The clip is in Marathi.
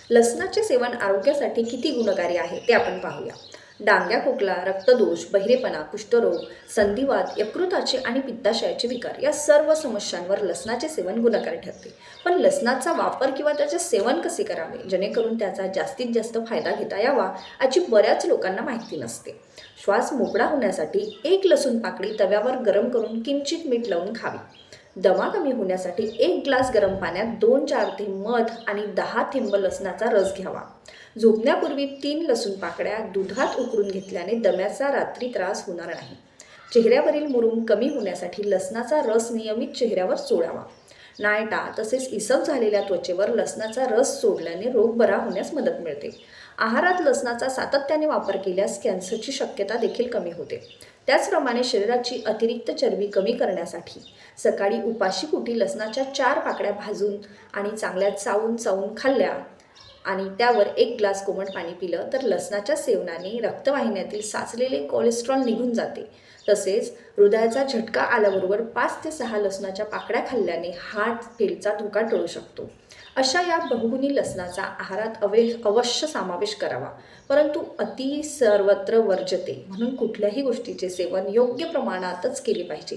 लसणाचे सेवन आरोग्यासाठी किती गुणकारी आहे ते आपण पाहूया. डांग्या, खोकला, रक्तदोष, बहिरेपणा, कुष्ठरोग, संधिवात, यकृताचे आणि पित्ताशयाचे विकार या सर्व समस्यांवर लसणाचे सेवन गुणकारी ठरते. पण लसणाचा वापर किंवा त्याचे सेवन कसे करावे जेणेकरून त्याचा जास्तीत जास्त फायदा घेता यावा याची बऱ्याच लोकांना माहिती नसते. श्वास मोकळा होण्यासाठी एक लसूण पाकळी तव्यावर गरम करून किंचित मीठ लावून खावी. दमा कमी होण्यासाठी 1 ग्लास गरम पाण्यात 2-4 थेंब मध आणि 10 थेंब लसणाचा रस घ्यावा. झोपण्यापूर्वी 3 लसूण पाकळ्या दुधात उकळून घेतल्याने दम्याचा रात्री त्रास होणार नाही. चेहऱ्यावरील मुरूम कमी होण्यासाठी लसणाचा रस नियमित चेहऱ्यावर चोळावा. नायटा तसेच इसब झालेल्या त्वचेवर लसणाचा रस सोडल्याने रोग बरा होण्यास मदत मिळते. आहारात लसणाचा सातत्याने वापर केल्यास कॅन्सरची शक्यता देखील कमी होते. त्याचप्रमाणे शरीराची अतिरिक्त चरबी कमी करण्यासाठी सकाळी उपाशीपोटी लसणाच्या 4 पाकळ्या भाजून आणि चांगल्या चावून खाल्ल्या आणि त्यावर 1 ग्लास कोमट पाणी पिलं तर लसणाच्या सेवनाने रक्तवाहिन्यातील साचलेले कोलेस्ट्रॉल निघून जाते. तसेच हृदयाचा झटका आल्याबरोबर 5 ते 6 लसणाच्या पाकळ्या खाल्ल्याने हार्ट फेलचा धोका टळू शकतो. अशा या बहुगुणी लसणाचा आहारात अवश्य समावेश करावा. परंतु अति सर्वत्र वर्जते म्हणून कुठल्याही गोष्टीचे सेवन योग्य प्रमाणातच केले पाहिजे.